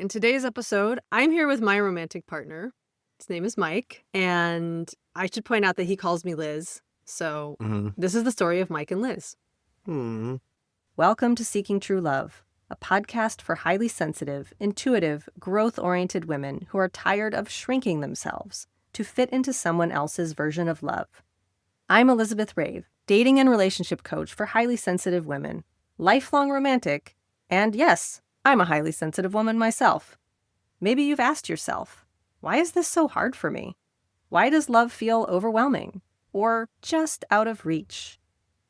In today's episode, I'm here with my romantic partner. His name is Mike, and I should point out that he calls me Liz. So This is the story of Mike and Liz. Welcome to Seeking True Love, a podcast for highly sensitive, intuitive, growth-oriented women who are tired of shrinking themselves to fit into someone else's version of love. I'm Elizabeth Rave, dating and relationship coach for highly sensitive women, lifelong romantic, and yes, I'm a highly sensitive woman myself. Maybe you've asked yourself, why is this so hard for me? Why does love feel overwhelming or just out of reach?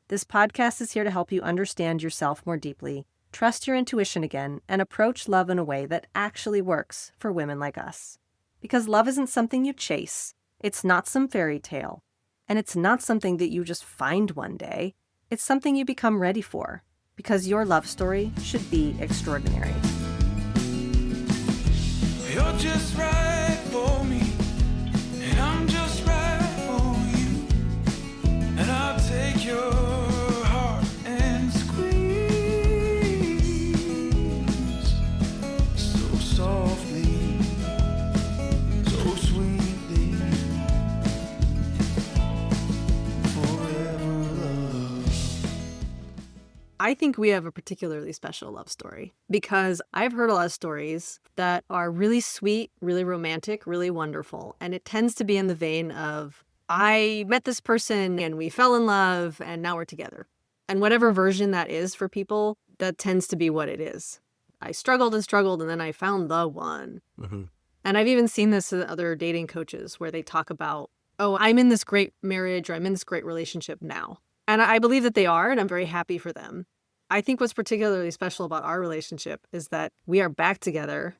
This podcast is here to help you understand yourself more deeply, trust your intuition again, and approach love in a way that actually works for women like us. Because love isn't something you chase, it's not some fairy tale, and it's not something that you just find one day. It's something you become ready for, because your love story should be extraordinary. You're just right for me, and I'm just right for you, and I'll take your heart and squeeze so softly, so sweetly, forever love. I think we have a particularly special love story because I've heard a lot of stories that are really sweet, really romantic, really wonderful. And it tends to be in the vein of, I met this person and we fell in love and now we're together. And whatever version that is for people, that tends to be what it is. I struggled and struggled and then I found the one. And I've even seen this in other dating coaches where they talk about, oh, I'm in this great marriage or I'm in this great relationship now. And I believe that they are, and I'm very happy for them. I think what's particularly special about our relationship is that we are back together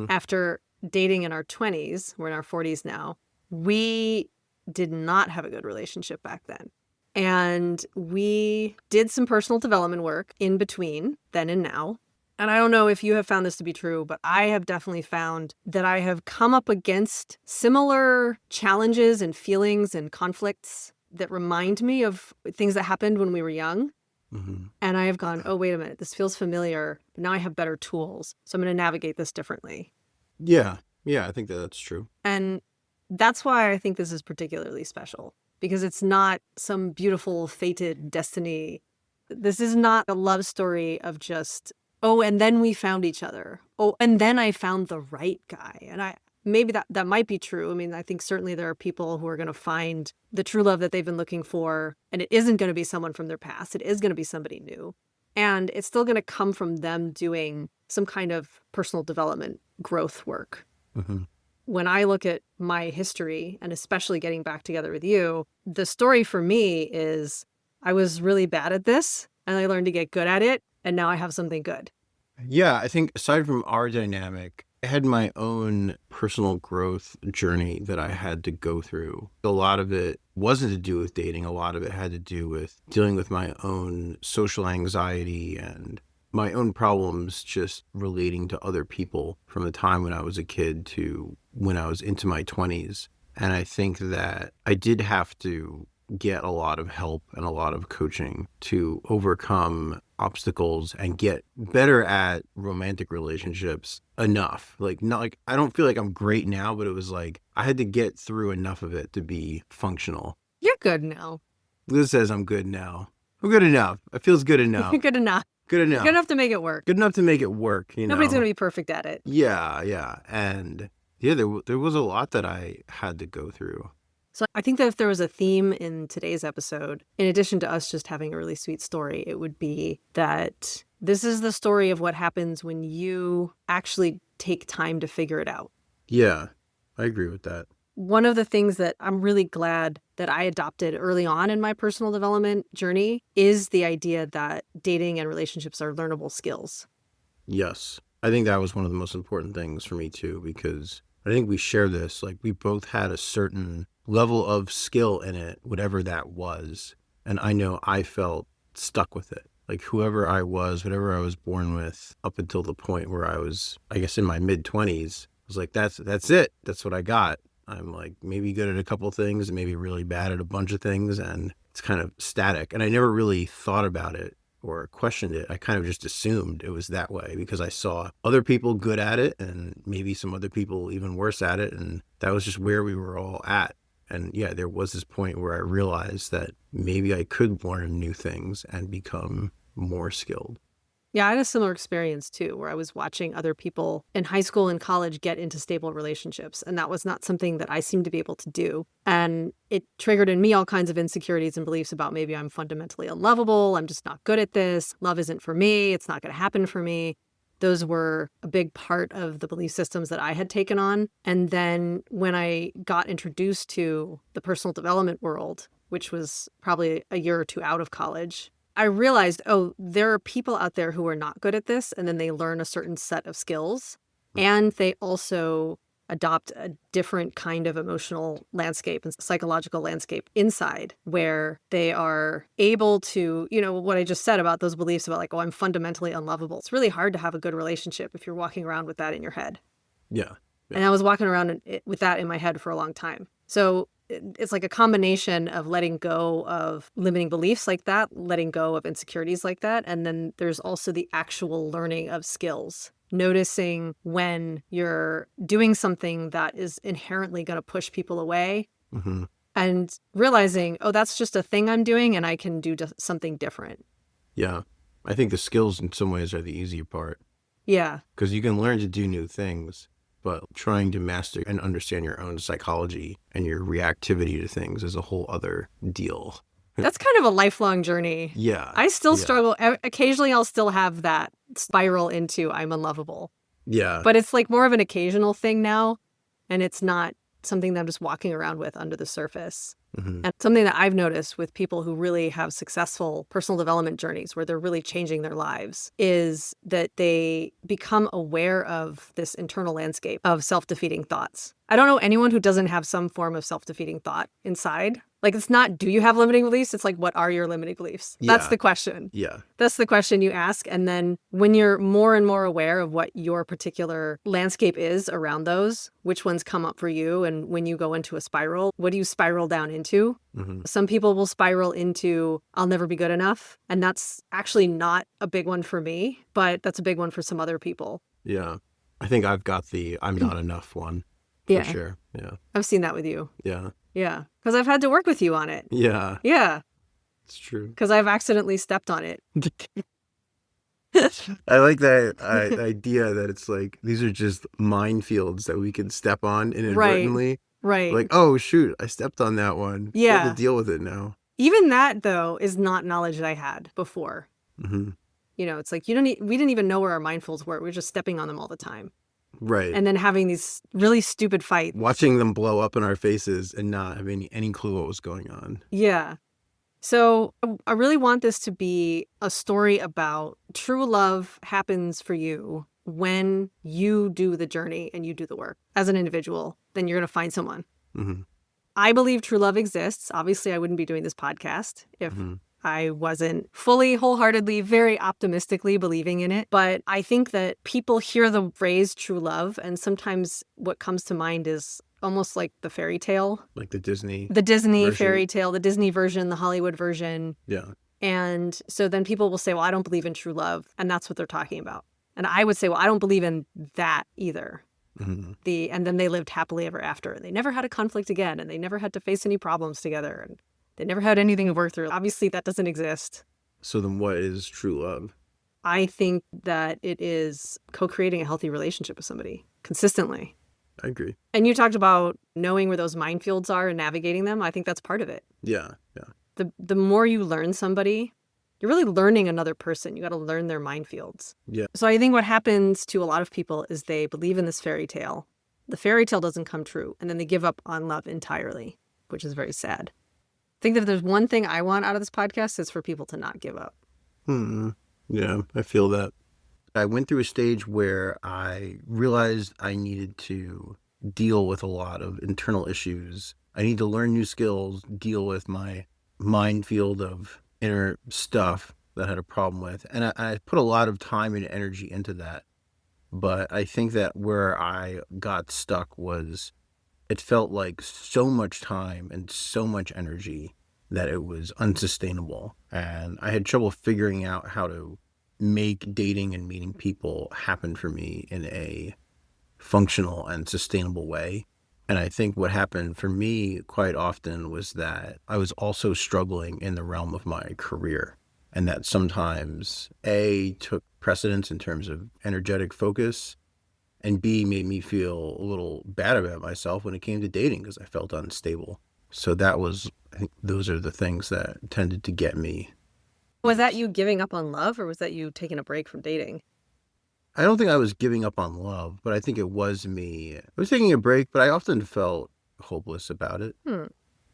after dating in our 20s. We're in our 40s now. We did not have a good relationship back then. And we did some personal development work in between then and now. And I don't know if you have found this to be true, but I have definitely found that I have come up against similar challenges and feelings and conflicts that remind me of things that happened when we were young. And I have gone, oh, wait a minute, this feels familiar. But now I have better tools. So I'm going to navigate this differently. Yeah, I think that's true. And that's why I think this is particularly special, because it's not some beautiful fated destiny. This is not a love story of just, oh, and then we found each other. Oh, and then I found the right guy. And maybe that might be true. I mean, I think certainly there are people who are going to find the true love that they've been looking for, and it isn't going to be someone from their past. It is going to be somebody new. And it's still going to come from them doing some kind of personal development growth work. When I look at my history, and especially getting back together with you, the story for me is I was really bad at this, and I learned to get good at it, and now I have something good. Yeah, I think aside from our dynamic, I had my own personal growth journey that I had to go through. A lot of it wasn't to do with dating. A lot of it had to do with dealing with my own social anxiety and my own problems just relating to other people from the time when I was a kid to when I was into my 20s. And I think that I did have to get a lot of help and a lot of coaching to overcome obstacles and get better at romantic relationships enough. Not like I don't feel like I'm great now, but it was like I had to get through enough of it to be functional. You're good now. Liz says I'm good now. I'm good enough. It feels good enough. You're good enough. Good enough. Good enough to make it work. Good enough to make it work, you know. Nobody's going to be perfect at it. Yeah. And yeah, there was a lot that I had to go through. So I think that if there was a theme in today's episode, in addition to us just having a really sweet story, it would be that this is the story of what happens when you actually take time to figure it out. Yeah, I agree with that. One of the things that I'm really glad that I adopted early on in my personal development journey is the idea that dating and relationships are learnable skills. Yes, I think that was one of the most important things for me too, because I think we share this, like we both had a certain level of skill in it, whatever that was. And I know I felt stuck with it. Like whoever I was, whatever I was born with, up until the point where I was, I guess in my mid-20s, I was like, that's it. That's what I got. I'm like maybe good at a couple things and maybe really bad at a bunch of things. And it's kind of static. And I never really thought about it or questioned it. I kind of just assumed it was that way because I saw other people good at it and maybe some other people even worse at it. And that was just where we were all at. And yeah, there was this point where I realized that maybe I could learn new things and become more skilled. Yeah, I had a similar experience too, where I was watching other people in high school and college get into stable relationships. And that was not something that I seemed to be able to do. And it triggered in me all kinds of insecurities and beliefs about maybe I'm fundamentally unlovable. I'm just not good at this. Love isn't for me. It's not going to happen for me. Those were a big part of the belief systems that I had taken on. And then when I got introduced to the personal development world, which was probably a year or two out of college, I realized, oh, there are people out there who are not good at this, and then they learn a certain set of skills, and they also adopt a different kind of emotional landscape and psychological landscape inside where they are able to, what I just said about those beliefs about like, oh, I'm fundamentally unlovable. It's really hard to have a good relationship if you're walking around with that in your head. Yeah. And I was walking around with that in my head for a long time. So it's like a combination of letting go of limiting beliefs like that, letting go of insecurities like that. And then there's also the actual learning of skills, noticing when you're doing something that is inherently going to push people away Mm-hmm. and realizing, oh, that's just a thing I'm doing and I can do something different. Yeah. I think the skills in some ways are the easier part Yeah. because you can learn to do new things, but trying to master and understand your own psychology and your reactivity to things is a whole other deal. That's kind of a lifelong journey. Yeah. I still Yeah. struggle. Occasionally, I'll still have that spiral into I'm unlovable. Yeah. But it's like more of an occasional thing now. And it's not something that I'm just walking around with under the surface. Mm-hmm. And something that I've noticed with people who really have successful personal development journeys where they're really changing their lives is that they become aware of this internal landscape of self-defeating thoughts. I don't know anyone who doesn't have some form of self-defeating thought inside. Like, it's not, do you have limiting beliefs? It's like, what are your limiting beliefs? That's Yeah. the question. Yeah. That's the question you ask. And then when you're more and more aware of what your particular landscape is around those, which ones come up for you, and when you go into a spiral, what do you spiral down into? Mm-hmm. Some people will spiral into, I'll never be good enough. And that's actually not a big one for me, but that's a big one for some other people. Yeah. I think I've got the I'm not enough one for Yeah. sure. Yeah. I've seen that with you. Yeah. Yeah. Because I've had to work with you on it. Yeah. Yeah. It's true. Because I've accidentally stepped on it. I like that idea that it's like these are just minefields that we can step on inadvertently. Right. Like, oh shoot, I stepped on that one. I Yeah. have to deal with it now. Even that, though, is not knowledge that I had before. Mm-hmm. It's like we didn't even know where our mindfuls were. We were just stepping on them all the time. Right. And then having these really stupid fights. Watching them blow up in our faces and not having any clue what was going on. Yeah. So I really want this to be a story about true love happens for you when you do the journey and you do the work as an individual. Then you're going to find someone. Mm-hmm. I believe true love exists. Obviously, I wouldn't be doing this podcast if Mm-hmm. I wasn't fully, wholeheartedly, very optimistically believing in it. But I think that people hear the phrase true love, and sometimes what comes to mind is almost like the fairy tale. Like the Disney. The Disney version. fairy tale, the Disney version, the Hollywood version. Yeah. And so then people will say, well, I don't believe in true love. And that's what they're talking about. And I would say, well, I don't believe in that either. Mm-hmm. And then they lived happily ever after. And they never had a conflict again. And they never had to face any problems together. And they never had anything to work through. Obviously, that doesn't exist. So then what is true love? I think that it is co-creating a healthy relationship with somebody consistently. I agree. And you talked about knowing where those minefields are and navigating them. I think that's part of it. Yeah. Yeah. The more you learn somebody, you're really learning another person. You got to learn their minefields. Yeah. So I think what happens to a lot of people is they believe in this fairy tale. The fairy tale doesn't come true. And then they give up on love entirely, which is very sad. I think that if there's one thing I want out of this podcast, it's for people to not give up. Yeah, I feel that. I went through a stage where I realized I needed to deal with a lot of internal issues. I need to learn new skills, deal with my minefield of inner stuff that I had a problem with. And I put a lot of time and energy into that. But I think that where I got stuck was it felt like so much time and so much energy that it was unsustainable. And I had trouble figuring out how to make dating and meeting people happen for me in a functional and sustainable way. And I think what happened for me quite often was that I was also struggling in the realm of my career. And that sometimes A, took precedence in terms of energetic focus, and B, made me feel a little bad about myself when it came to dating because I felt unstable. So I think those are the things that tended to get me. Was that you giving up on love, or was that you taking a break from dating? I don't think I was giving up on love, but I think it was me. I was taking a break, but I often felt hopeless about it. Hmm.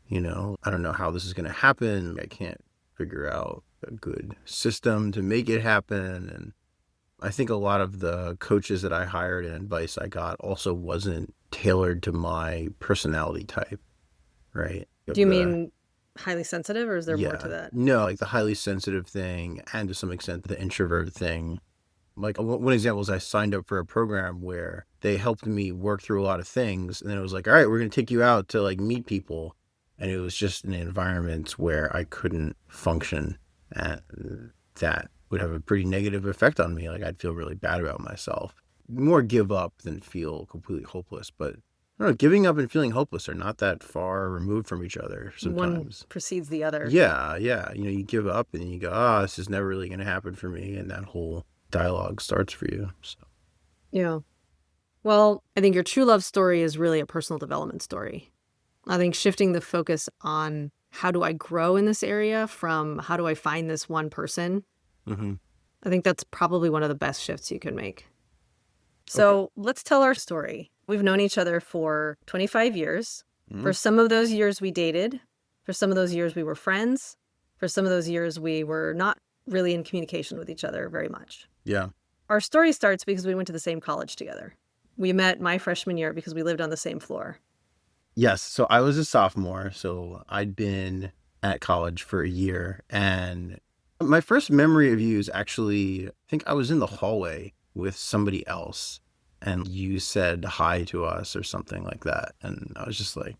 I don't know how this is going to happen. I can't figure out a good system to make it happen. And I think a lot of the coaches that I hired and advice I got also wasn't tailored to my personality type, right? Do you mean highly sensitive, or is there more to that? No, like the highly sensitive thing, and to some extent the introvert thing. Like one example is I signed up for a program where they helped me work through a lot of things. And then it was like, all right, we're going to take you out to like meet people. And it was just an environment where I couldn't function. And that would have a pretty negative effect on me. Like I'd feel really bad about myself. More give up than feel completely hopeless. But I don't know, giving up and feeling hopeless are not that far removed from each other sometimes. One precedes the other. Yeah. You give up and you go, oh, this is never really going to happen for me. And that whole dialogue starts for you. So. Yeah. Well, I think your true love story is really a personal development story. I think shifting the focus on how do I grow in this area from how do I find this one person, I think that's probably one of the best shifts you can make. So let's tell our story. We've known each other for 25 years. For some of those years we dated. For some of those years we were friends. For some of those years we were not really in communication with each other very much. Yeah. Our story starts because we went to the same college together. We met my freshman year because we lived on the same floor. Yes. So I was a sophomore. So I'd been at college for a year. And my first memory of you is actually, I think I was in the hallway with somebody else and you said hi to us or something like that. And I was just like,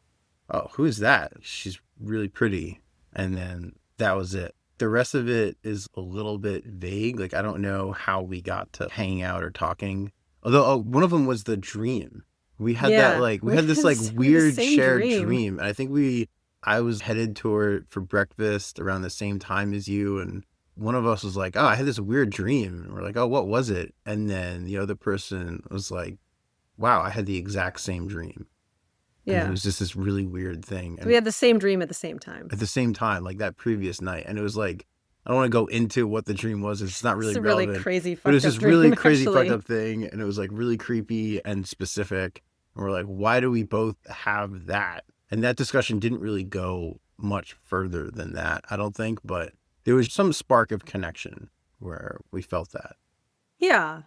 oh, who is that? She's really pretty. And then that was it. The rest of it is a little bit vague. Like, I don't know how we got to hanging out or talking. Although one of them was the dream. We had we had this like weird shared dream. And I think I was headed for breakfast around the same time as you. And one of us was like, oh, I had this weird dream. And we're like, oh, what was it? And then the other person was like, wow, I had the exact same dream. Yeah. And it was just this really weird thing. So we had the same dream at the same time. At the same time, like that previous night. And it was like, I don't want to go into what the dream was. It's not really relevant. Really crazy fucked up But it was this dream, really crazy actually. fucked up thing. And it was like really creepy and specific. And we're like, why do we both have that? And that discussion didn't really go much further than that, I don't think. But there was some spark of connection where we felt that. Yeah.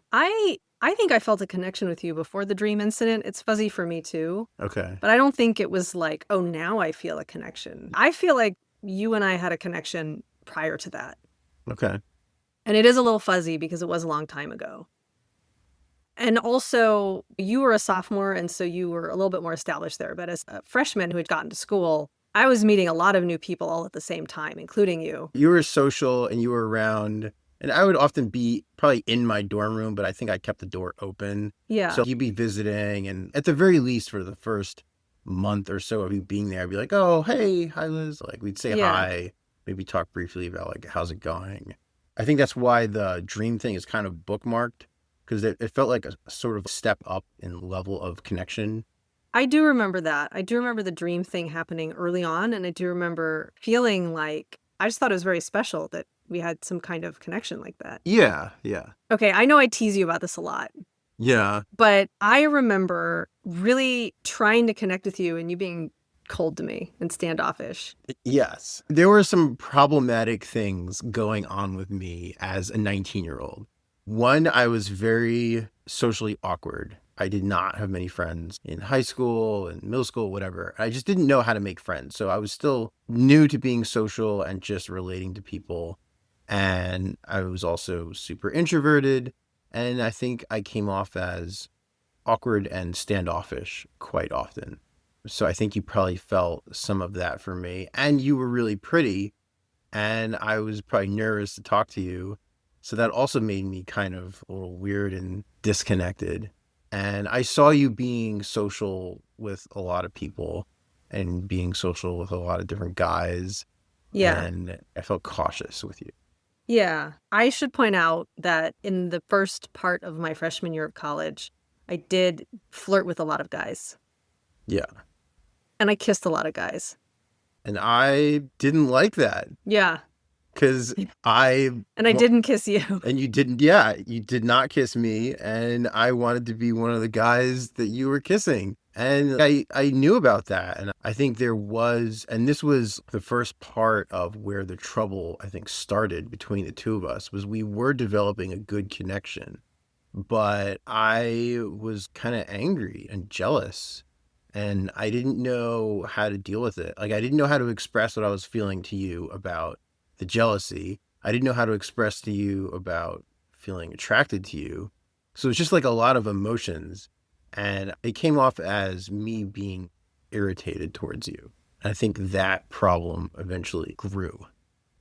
I think I felt a connection with you before the dream incident. It's fuzzy for me too. Okay. But I don't think it was like, oh, now I feel a connection. I feel like you and I had a connection prior to that. Okay. And it is a little fuzzy because it was a long time ago. And also, you were a sophomore, and so you were a little bit more established there. But as a freshman who had gotten to school, I was meeting a lot of new people all at the same time, including you. You were social and you were around. And I would often be probably in my dorm room, but I think I kept the door open. Yeah. So you'd be visiting. And at the very least, for the first month or so of you being there, I'd be like, oh, hey, hi, Liz. Like we'd say hi, maybe talk briefly about like, how's it going? I think that's why the dream thing is kind of bookmarked, because it felt like a sort of step up in level of connection. I do remember that. I do remember the dream thing happening early on. And I do remember feeling like, I just thought it was very special that we had some kind of connection like that. Yeah, yeah. Okay, I know I tease you about this a lot. Yeah. But I remember really trying to connect with you and you being cold to me and standoffish. Yes. There were some problematic things going on with me as a 19-year-old. One, I was very socially awkward. I did not have many friends in high school and middle school, whatever. I just didn't know how to make friends. So I was still new to being social and just relating to people. And I was also super introverted. And I think I came off as awkward and standoffish quite often. So I think you probably felt some of that for me. And you were really pretty. And I was probably nervous to talk to you. So that also made me kind of a little weird and disconnected. And I saw you being social with a lot of people and being social with a lot of different guys. Yeah. And I felt cautious with you. Yeah. I should point out that in the first part of my freshman year of college, I did flirt with a lot of guys. Yeah. And I kissed a lot of guys. And I didn't like that Yeah. because I, And I didn't kiss you. and you didn't, yeah, you did not kiss me. And I wanted to be one of the guys that you were kissing. And I knew about that. And I think there was, and this was the first part of where the trouble, I think, started between the two of us, was we were developing a good connection. But I was kind of angry and jealous. And I didn't know how to deal with it. Like, I didn't know how to express what I was feeling to you about the jealousy. I didn't know how to express to you about feeling attracted to you. So it's just like a lot of emotions. And it came off as me being irritated towards you. And I think that problem eventually grew.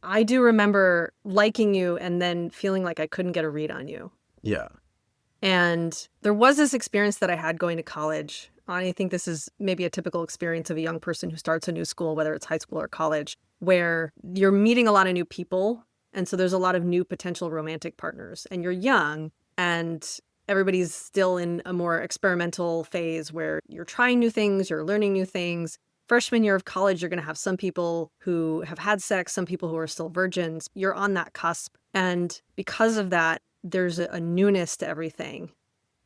I do remember liking you and then feeling like I couldn't get a read on you. Yeah. And there was this experience that I had going to college. I think this is maybe a typical experience of a young person who starts a new school, whether it's high school or college, where you're meeting a lot of new people. And so there's a lot of new potential romantic partners. And you're young and everybody's still in a more experimental phase where you're trying new things, you're learning new things. Freshman year of college, you're going to have some people who have had sex, some people who are still virgins. You're on that cusp. And because of that, there's a newness to everything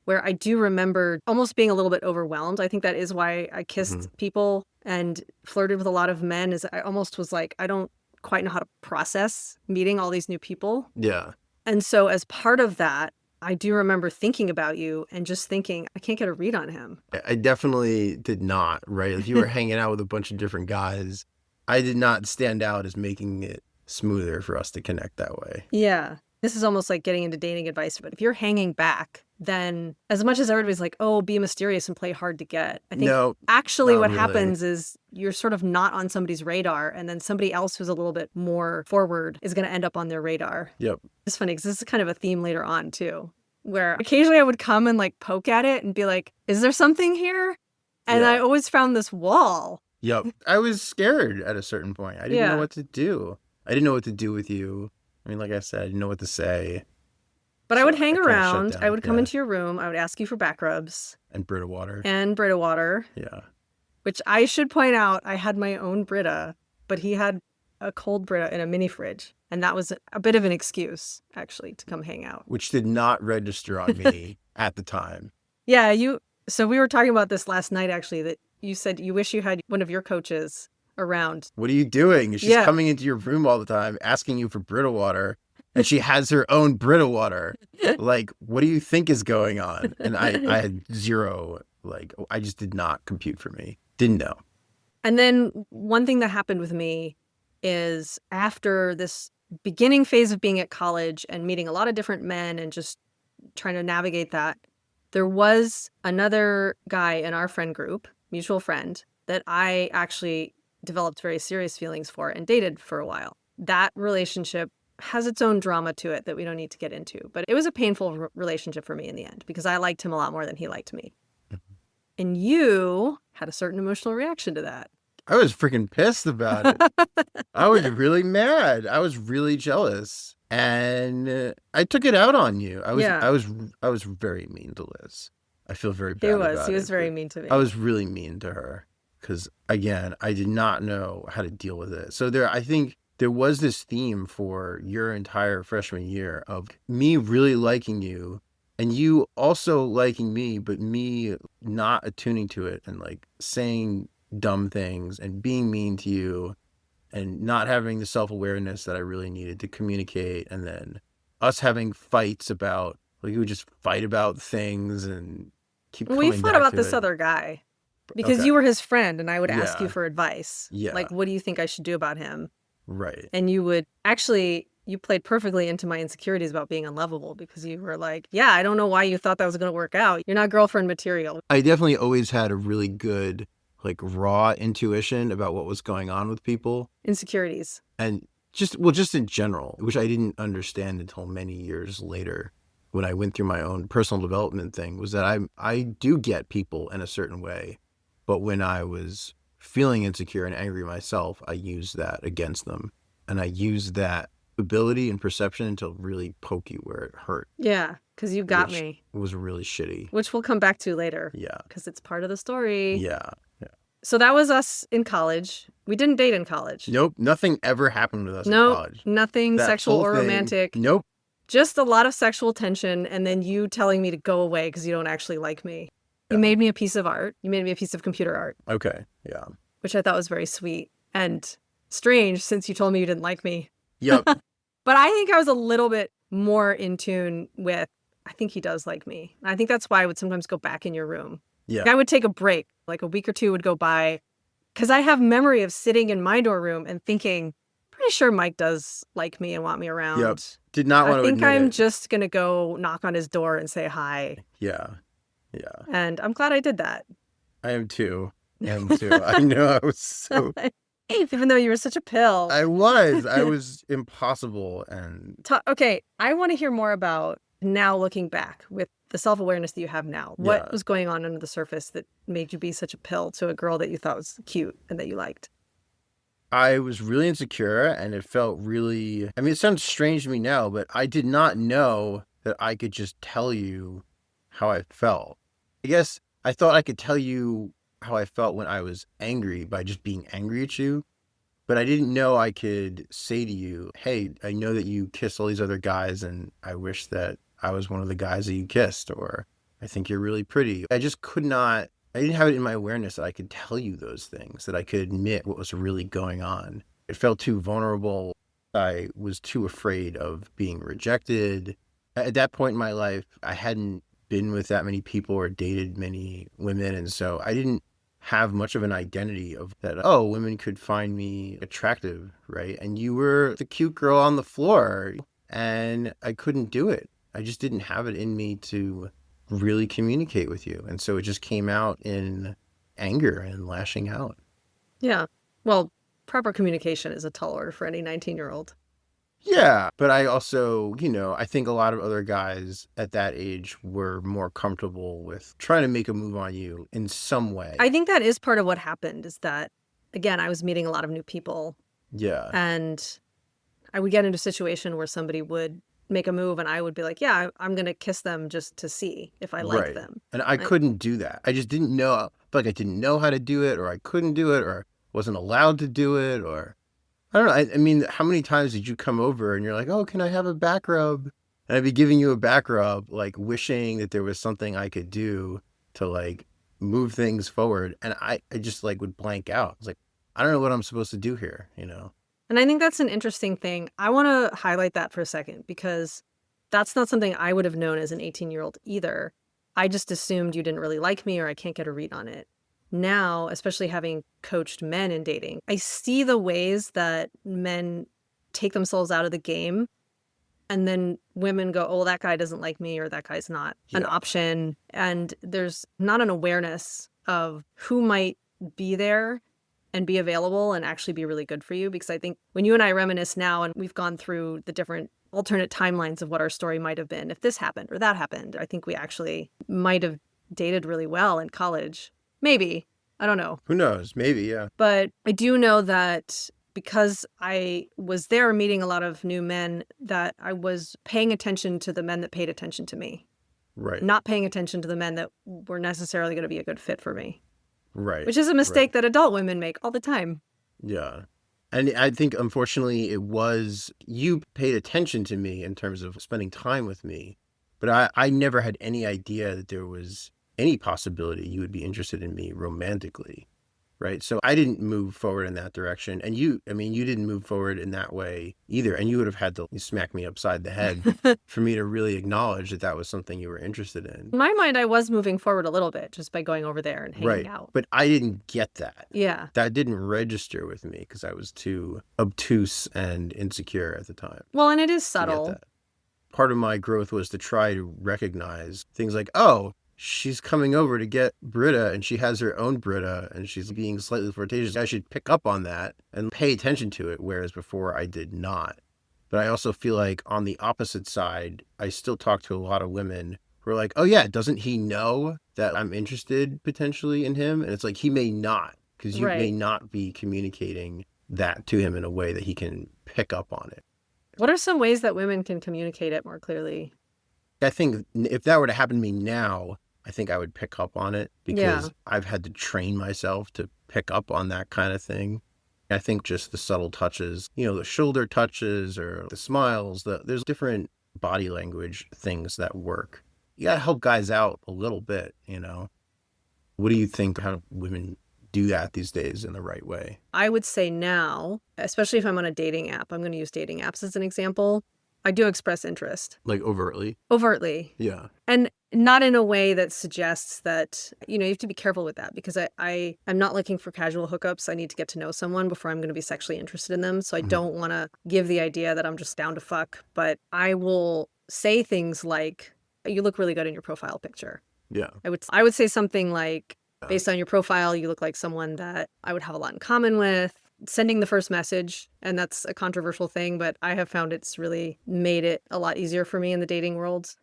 where I do remember almost being a little bit overwhelmed. I think that is why I kissed people and flirted with a lot of men, is I almost was like, I don't quite know how to process meeting all these new people. Yeah. And so as part of that, I do remember thinking about you and just thinking, I can't get a read on him. I definitely did not, right? If you were hanging out with a bunch of different guys, I did not stand out as making it smoother for us to connect that way. Yeah. This is almost like getting into dating advice, but if you're hanging back, then as much as everybody's like, oh, be mysterious and play hard to get, I think No, actually not what really. happens is you're sort of not on somebody's radar, and then somebody else who's a little bit more forward is going to end up on their radar. Yep. It's funny because this is kind of a theme later on too, where occasionally I would come and like poke at it and be like, is there something here? And Yeah. I always found this wall. Yep. I was scared at a certain point. I didn't Yeah. know what to do. I didn't know what to do with you. I mean, like I said, I didn't know what to say. But I So would hang kinda shut around. I down, would come yeah. into your room. I would ask you for back rubs And Brita water. and Brita water, Yeah. which I should point out, I had my own Brita, but he had a cold Brita in a mini fridge. And that was a bit of an excuse, actually, to come hang out. Which did not register on me at the time. Yeah, so we were talking about this last night, actually, that you said you wish you had one of your coaches around. What are you doing? She's Yeah. coming into your room all the time, asking you for Brita water, and she has her own Brita water. Like, what do you think is going on? And I had zero, like, I just did not compute for me. Didn't know. And then one thing that happened with me is after this beginning phase of being at college and meeting a lot of different men and just trying to navigate that, there was another guy in our friend group, mutual friend, that I actually developed very serious feelings for and dated for a while. That relationship has its own drama to it that we don't need to get into, but it was a painful relationship for me in the end because I liked him a lot more than he liked me. And you had a certain emotional reaction to that. I was freaking pissed about it. I was really mad. I was really jealous. And I took it out on you. I was very mean to Liz. I feel very bad about it. He was very but mean to me. I was really mean to her because, again, I did not know how to deal with it. So I think there was this theme for your entire freshman year of me really liking you and you also liking me, but me not attuning to it and like saying dumb things and being mean to you and not having the self-awareness that I really needed to communicate. And then us having fights about, like, we would just fight about things and keep coming We fought back about to this it. other guy because Okay. you were his friend and I would ask Yeah. you for advice. Yeah. Like, what do you think I should do about him? Right. And you would actually, you played perfectly into my insecurities about being unlovable because you were like, yeah, I don't know why you thought that was going to work out. You're not girlfriend material. I definitely always had a really good like raw intuition about what was going on with people. Insecurities. And just in general, which I didn't understand until many years later when I went through my own personal development thing, was that I do get people in a certain way. But when I was feeling insecure and angry myself, I used that against them. And I used that ability and perception to really poke you where it hurt. Yeah, because you got which me. was really shitty. Which we'll come back to later. Yeah. Because it's part of the story. Yeah. So that was us in college. We didn't date in college. Nope. Nothing ever happened with us in Nope. college. Nothing That sexual whole or thing- romantic. Nope. Just a lot of sexual tension, and then you telling me to go away because you don't actually like me. Yeah. You made me a piece of art. You made me a piece of computer art, Okay. Yeah. which I thought was very sweet and strange since you told me you didn't like me. Yep. But I think I was a little bit more in tune with, I think he does like me. I think that's why I would sometimes go back in your room. Yeah. I would take a break, like a week or two would go by, because I have memory of sitting in my dorm room and thinking, pretty sure Mike does like me and want me around. Yep. Did not want I to think admit I'm it. just going to go knock on his door and say hi. Yeah. Yeah. And I'm glad I did that. I am too. I know I was so... Even though you were such a pill. I was impossible. And Okay, I want to hear more about now looking back with the self-awareness that you have now. What Yeah. was going on under the surface that made you be such a pill to a girl that you thought was cute and that you liked? I was really insecure, and it felt really... I mean, it sounds strange to me now, but I did not know that I could just tell you how I felt. I guess I thought I could tell you how I felt when I was angry by just being angry at you. But I didn't know I could say to you, hey, I know that you kiss all these other guys, and I wish that I was one of the guys that you kissed, or I think you're really pretty. I just could not, I didn't have it in my awareness that I could tell you those things, that I could admit what was really going on. It felt too vulnerable. I was too afraid of being rejected. At that point in my life, I hadn't been with that many people or dated many women, and so I didn't have much of an identity of that, oh, women could find me attractive, right? And you were the cute girl on the floor, and I couldn't do it. I just didn't have it in me to really communicate with you. And so it just came out in anger and lashing out. Yeah. Well, proper communication is a tall order for any 19-year-old. Yeah. But I also, I think a lot of other guys at that age were more comfortable with trying to make a move on you in some way. I think that is part of what happened is that, again, I was meeting a lot of new people. Yeah. And I would get into a situation where somebody would make a move and I would be like, yeah, I'm going to kiss them just to see if I like Right. them. And I couldn't do that. I just didn't know, I felt like I didn't know how to do it, or I couldn't do it, or wasn't allowed to do it, or I don't know. I mean, how many times did you come over and you're like, oh, can I have a back rub? And I'd be giving you a back rub, like wishing that there was something I could do to like move things forward. And I just like would blank out. I was like, I don't know what I'm supposed to do here, And I think that's an interesting thing. I want to highlight that for a second because that's not something I would have known as an 18-year-old either. I just assumed you didn't really like me or I can't get a read on it. Now, especially having coached men in dating, I see the ways that men take themselves out of the game and then women go, oh, that guy doesn't like me or that guy's not an option. And there's not an awareness of who might be there and be available and actually be really good for you. Because I think when you and I reminisce now and we've gone through the different alternate timelines of what our story might have been, if this happened or that happened, I think we actually might have dated really well in college. Maybe. I don't know. Who knows? Maybe, yeah. But I do know that because I was there meeting a lot of new men, that I was paying attention to the men that paid attention to me. Right. Not paying attention to the men that were necessarily going to be a good fit for me. Right. Which is a mistake that adult women make all the time. Yeah. And I think, unfortunately, it was you paid attention to me in terms of spending time with me. But I never had any idea that there was any possibility you would be interested in me romantically. Right. So I didn't move forward in that direction. And you didn't move forward in that way either. And you would have had to smack me upside the head for me to really acknowledge that that was something you were interested in. In my mind, I was moving forward a little bit just by going over there and hanging out. But I didn't get that. Yeah. That didn't register with me because I was too obtuse and insecure at the time. Well, and it is to get subtle. that. Part of my growth was to try to recognize things like, oh, she's coming over to get Brita and she has her own Brita and she's being slightly flirtatious. I should pick up on that and pay attention to it, whereas before I did not. But I also feel like on the opposite side, I still talk to a lot of women who are like, oh yeah, doesn't he know that I'm interested potentially in him? And it's like, he may not, because you may Right. not be communicating that to him in a way that he can pick up on it. What are some ways that women can communicate it more clearly? I think if that were to happen to me now, I think I would pick up on it because I've had to train myself to pick up on that kind of thing. I think just the subtle touches, the shoulder touches or the smiles, there's different body language things that work. You got to help guys out a little bit, What do you think, how women do that these days in the right way? I would say now, especially if I'm on a dating app, I'm going to use dating apps as an example. I do express interest. Like overtly? Overtly. Yeah. And not in a way that suggests that, you have to be careful with that because I'm not looking for casual hookups. I need to get to know someone before I'm going to be sexually interested in them. So I don't want to give the idea that I'm just down to fuck, but I will say things like, you look really good in your profile picture. Yeah. I would say something like, based on your profile, you look like someone that I would have a lot in common with. Sending the first message, and that's a controversial thing, but I have found it's really made it a lot easier for me in the dating world.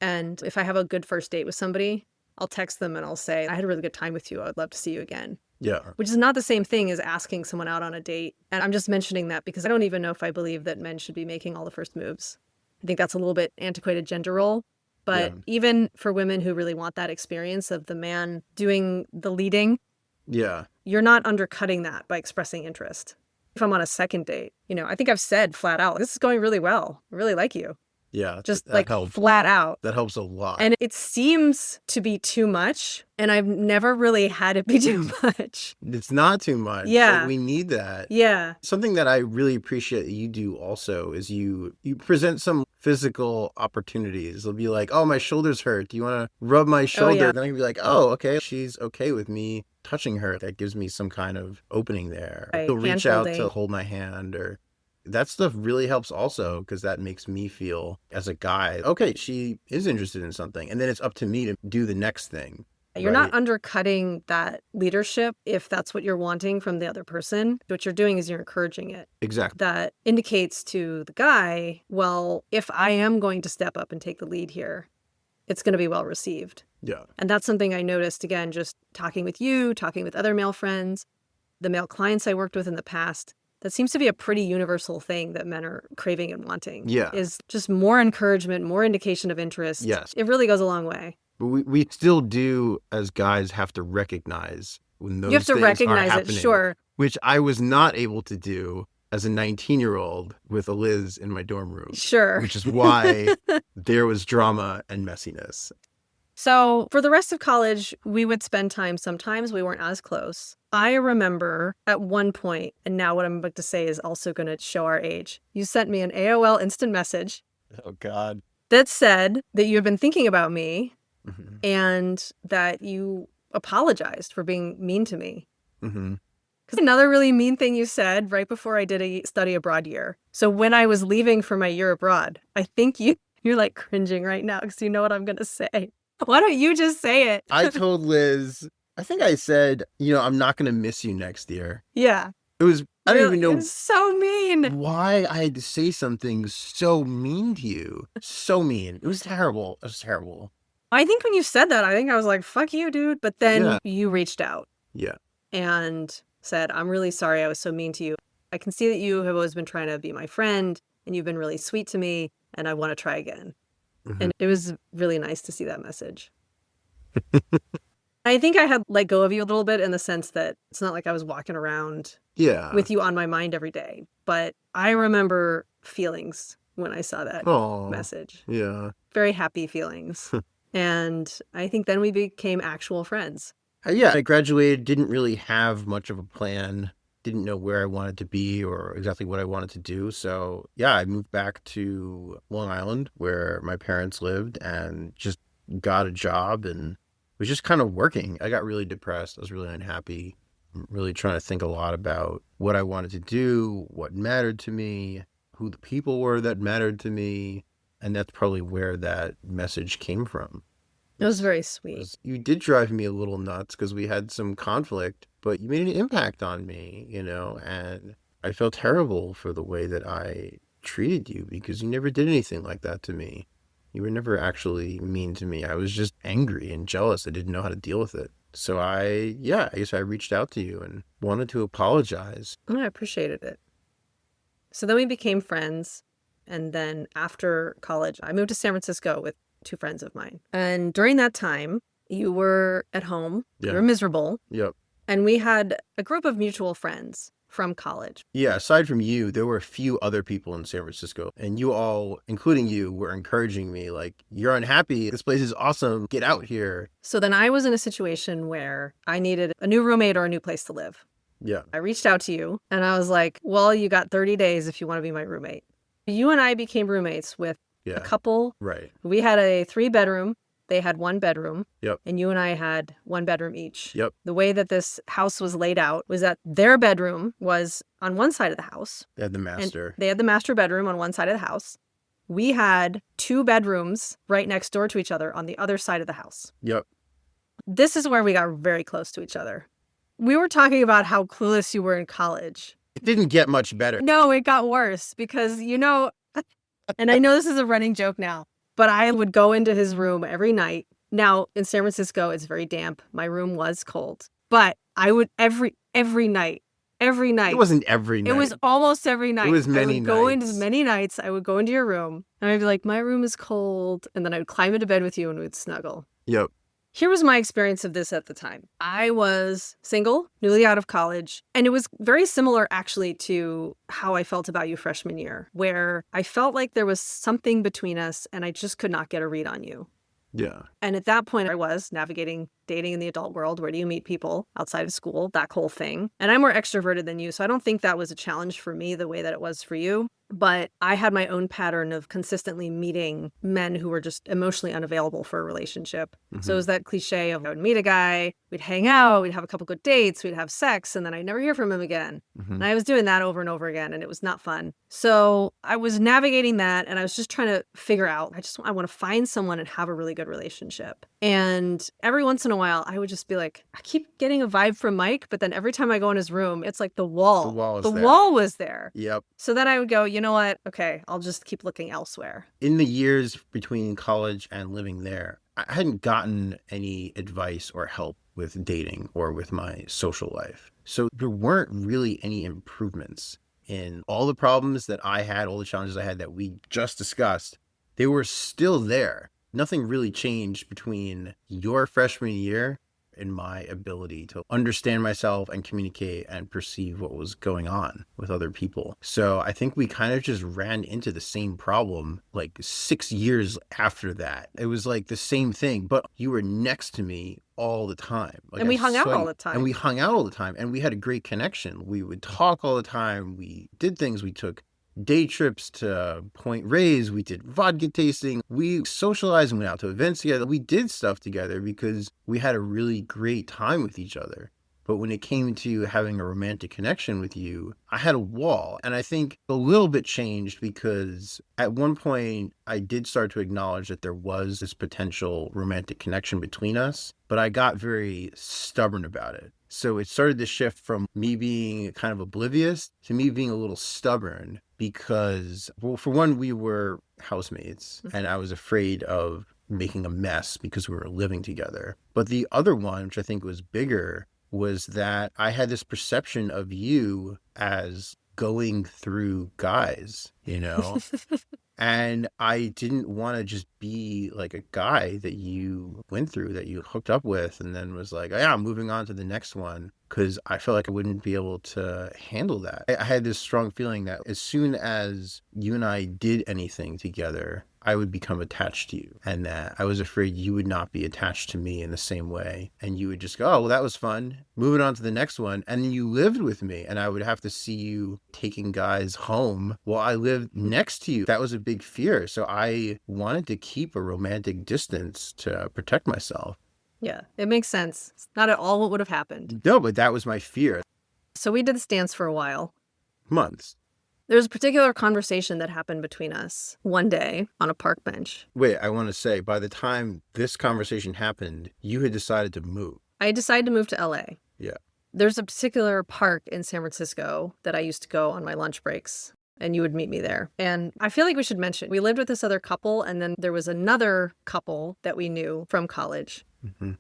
And if I have a good first date with somebody, I'll text them and I'll say, I had a really good time with you. I would love to see you again. Yeah. Which is not the same thing as asking someone out on a date. And I'm just mentioning that because I don't even know if I believe that men should be making all the first moves. I think that's a little bit antiquated gender role. But even for women who really want that experience of the man doing the leading, you're not undercutting that by expressing interest. If I'm on a second date, I think I've said flat out, this is going really well. I really like you. Yeah. Just that like helps. flat out. That helps a lot. And it seems to be too much. And I've never really had it be too much. It's not too much. Yeah. Like, we need that. Yeah. Something that I really appreciate that you do also is you present some physical opportunities. They'll be like, oh, my shoulders hurt. Do you want to rub my shoulder? yeah. Then I can be like, oh, okay. She's okay with me touching her. That gives me some kind of opening there. Right. They'll reach out to Hand-holding. hold my hand or that stuff really helps also because that makes me feel as a guy, okay, she is interested in something. And then it's up to me to do the next thing. You're right? not undercutting that leadership if that's what you're wanting from the other person. What you're doing is you're encouraging it. Exactly. That indicates to the guy, well, if I am going to step up and take the lead here, it's going to be well received. Yeah. And that's something I noticed, again, just talking with you, talking with other male friends, the male clients I worked with in the past. That seems to be a pretty universal thing that men are craving and wanting. Yeah. Is just more encouragement, more indication of interest. Yes. It really goes a long way. But we still do, as guys, have to recognize when those You have to things are recognize it, happening, sure. which I was not able to do as a 19-year-old with a Liz in my dorm room. Sure. Which is why there was drama and messiness. So for the rest of college, we would spend time. Sometimes we weren't as close. I remember at one point, and now what I'm about to say is also going to show our age. You sent me an AOL instant message Oh, God. that said that you had been thinking about me Mm-hmm. and that you apologized for being mean to me. Mm-hmm. Because another really mean thing you said right before I did a study abroad year. So when I was leaving for my year abroad, I think you're like cringing right now because you know what I'm going to say. Why don't you just say it? I told Liz, I think I said, I'm not going to miss you next year. Yeah. It was, I don't even know It was so mean. why I had to say something so mean to you. So mean. It was terrible. It was terrible. I think when you said that, I think I was like, fuck you, dude. But then you reached out Yeah. and said, I'm really sorry I was so mean to you. I can see that you have always been trying to be my friend and you've been really sweet to me and I want to try again. Mm-hmm. And it was really nice to see that message. I think I had let go of you a little bit in the sense that it's not like I was walking around with you on my mind every day. But I remember feelings when I saw that message. Yeah. Very happy feelings. And I think then we became actual friends. I graduated, didn't really have much of a plan, didn't know where I wanted to be or exactly what I wanted to do. So, I moved back to Long Island where my parents lived and just got a job and was just kind of working. I got really depressed. I was really unhappy. I'm really trying to think a lot about what I wanted to do, what mattered to me, who the people were that mattered to me. And that's probably where that message came from. It was very sweet. You did drive me a little nuts because we had some conflict, but you made an impact on me, and I felt terrible for the way that I treated you because you never did anything like that to me. You were never actually mean to me. I was just angry and jealous. I didn't know how to deal with it. So I guess I reached out to you and wanted to apologize. I appreciated it. So then we became friends. And then after college, I moved to San Francisco with 2 friends of mine. And during that time, you were at home. Yeah. You were miserable. Yep. And we had a group of mutual friends from college. Yeah, aside from you, there were a few other people in San Francisco, and you all, including you, were encouraging me, like, you're unhappy. This place is awesome. Get out here. So then I was in a situation where I needed a new roommate or a new place to live. Yeah. I reached out to you and I was like, well, you got 30 days if you want to be my roommate. You and I became roommates with a couple. Right. We had a 3-bedroom. They had 1 bedroom. Yep. And you and I had 1 bedroom each. Yep. The way that this house was laid out was that their bedroom was on one side of the house. They had the master. And they had the master bedroom on one side of the house. We had 2 bedrooms right next door to each other on the other side of the house. Yep. This is where we got very close to each other. We were talking about how clueless you were in college. It didn't get much better. No, it got worse because, and I know this is a running joke now, but I would go into his room every night. Now, in San Francisco, it's very damp. My room was cold. But I would every night. It wasn't every night. It was almost every night. It was many I would go nights. into many nights. I would go into your room and I'd be like, my room is cold. And then I would climb into bed with you and we'd snuggle. Yep. Here was my experience of this at the time. I was single, newly out of college, and it was very similar actually to how I felt about you freshman year, where I felt like there was something between us and I just could not get a read on you. Yeah. And at that point, I was navigating dating in the adult world. Where do you meet people outside of school? That whole thing. And I'm more extroverted than you, so I don't think that was a challenge for me the way that it was for you. But I had my own pattern of consistently meeting men who were just emotionally unavailable for a relationship. So it was that cliche of I would meet a guy, we'd hang out, we'd have a couple good dates, we'd have sex, and then I'd never hear from him again. And I was doing that over and over again, and it was not fun. So I was navigating that, and I was just trying to figure out, I want to find someone and have a really good relationship. And every once in a while, I would just be like, I keep getting a vibe from Mike, but then every time I go in his room, it's like the wall. The The wall was there. Yep. So then I would go, you know what? Okay, I'll just keep looking elsewhere. In the years between college and living there, I hadn't gotten any advice or help with dating or with my social life. So there weren't really any improvements in all the problems that I had, all the challenges I had that we just discussed. They were still there. Nothing really changed between your freshman year and my ability to understand myself and communicate and perceive what was going on with other people. So I think we kind of just ran into the same problem like 6 years after that. It was like the same thing, but you were next to me all the time. Like, And we hung out all the time. And we hung out all the time. And we had a great connection. We would talk all the time. We did things. We took day trips to Point Reyes. We did vodka tasting. We socialized and went out to events together. We did stuff together because we had a really great time with each other. But when it came to having a romantic connection with you, I had a wall. And I think a little bit changed because at one point I did start to acknowledge that there was this potential romantic connection between us, but I got very stubborn about it. So it started to shift from me being kind of oblivious to me being a little stubborn because, well, for one, we were housemates and I was afraid of making a mess because we were living together. But the other one, which I think was bigger, was that I had this perception of you as going through guys, and I didn't want to just be like a guy that you went through, that you hooked up with, and then was like, oh, yeah, I'm moving on to the next one, because I felt like I wouldn't be able to handle that. I had this strong feeling that as soon as you and I did anything together, I would become attached to you, and that I was afraid you would not be attached to me in the same way. And you would just go, oh, well, that was fun. Moving on to the next one. And then you lived with me and I would have to see you taking guys home while I lived next to you. That was a big fear. So I wanted to keep a romantic distance to protect myself. Yeah, it makes sense. It's not at all what would have happened. No, but that was my fear. So we did this dance for a while. Months. There was a particular conversation that happened between us one day on a park bench. Wait, I want to say, by the time this conversation happened, you had decided to move. I decided to move to LA. Yeah. There's a particular park in San Francisco that I used to go on my lunch breaks, and you would meet me there. And I feel like we should mention, we lived with this other couple, and then there was another couple that we knew from college. Mm-hmm.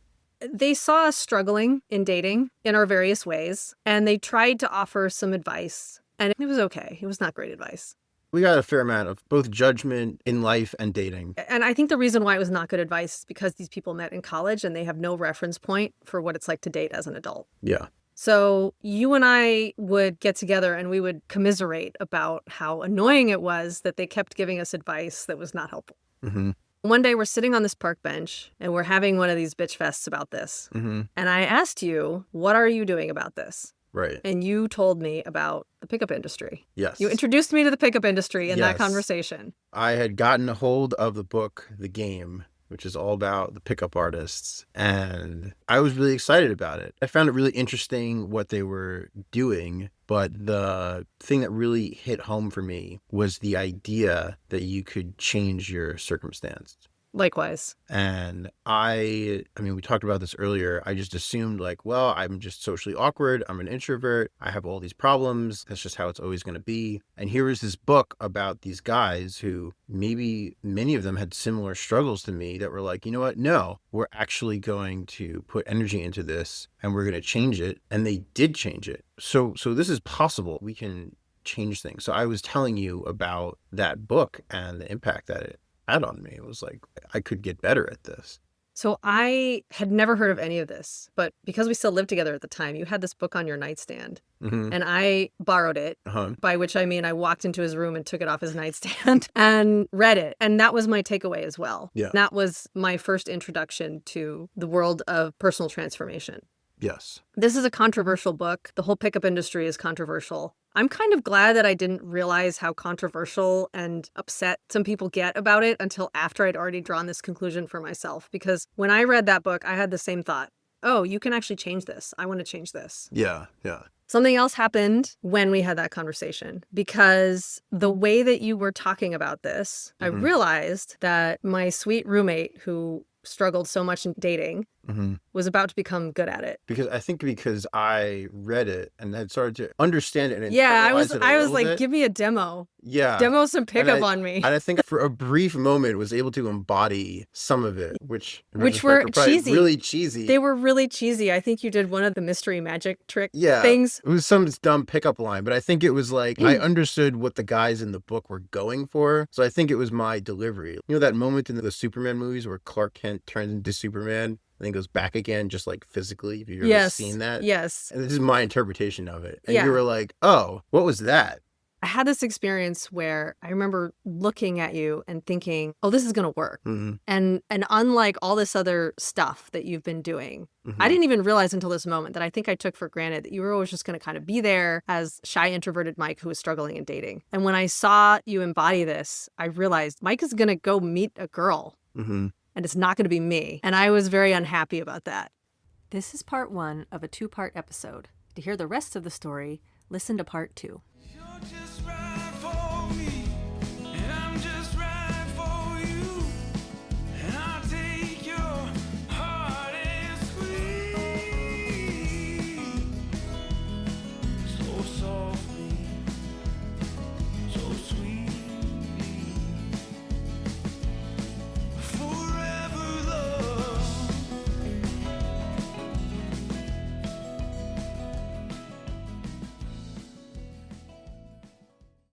They saw us struggling in dating in our various ways, and they tried to offer some advice. And it was okay. It was not great advice. We got a fair amount of both judgment in life and dating. And I think the reason why it was not good advice is because these people met in college and they have no reference point for what it's like to date as an adult. Yeah. So you and I would get together and we would commiserate about how annoying it was that they kept giving us advice that was not helpful. Mm-hmm. One day we're sitting on this park bench and we're having one of these bitch fests about this. Mm-hmm. And I asked you, what are you doing about this? Right. And you told me about the pickup industry. Yes. You introduced me to the pickup industry in that Yes. conversation. I had gotten a hold of the book, The Game, which is all about the pickup artists, and I was really excited about it. I found it really interesting what they were doing, but the thing that really hit home for me was the idea that you could change your circumstance. Likewise. And I mean, we talked about this earlier. I just assumed like, well, I'm just socially awkward. I'm an introvert. I have all these problems. That's just how it's always going to be. And here is this book about these guys who maybe many of them had similar struggles to me that were like, you know what? No, we're actually going to put energy into this and we're going to change it. And they did change it. So this is possible. We can change things. So I was telling you about that book and the impact that it had on me. It was like, I could get better at this. So I had never heard of any of this, but because we still lived together at the time, you had this book on your nightstand. Mm-hmm. And I borrowed it, Uh-huh. by which I mean I walked into his room and took it off his nightstand and read it. And that was my takeaway as well. Yeah. That was my first introduction to the world of personal transformation. Yes. This is a controversial book. The whole pickup industry is controversial. I'm kind of glad that I didn't realize how controversial and upset some people get about it until after I'd already drawn this conclusion for myself. Because when I read that book, I had the same thought. Oh, you can actually change this. I want to change this. Yeah. Yeah. Something else happened when we had that conversation, because the way that you were talking about this, I Mhm. realized that my sweet roommate who struggled so much in dating Mm-hmm. was about to become good at it. Because I read it and had started to understand it. And Yeah, I internalize was it a I was little like, bit. give me a demo. Yeah. Demo some pickup I- on me. And I think for a brief moment was able to embody some of it, which in Which retrospect were probably cheesy. really cheesy. They were really cheesy. I think you did one of the mystery magic trick Yeah. things. It was some dumb pickup line, but I think it was like I understood what the guys in the book were going for. So I think it was my delivery. You know that moment in the Superman movies where Clark Kent turns into Superman and then goes back again, just like physically? Have you ever Yes. seen that? Yes. And this is my interpretation of it. And Yeah. you were like, oh, what was that? I had this experience where I remember looking at you and thinking, oh, this is going to work. Mm-hmm. And unlike all this other stuff that you've been doing, I didn't even realize until this moment that I think I took for granted that you were always just going to kind of be there as shy, introverted Mike who was struggling in dating. And when I saw you embody this, I realized Mike is going to go meet a girl Mm-hmm. and it's not going to be me. And I was very unhappy about that. This is part 1 of a 2-part episode. To hear the rest of the story, listen to part 2. You're just right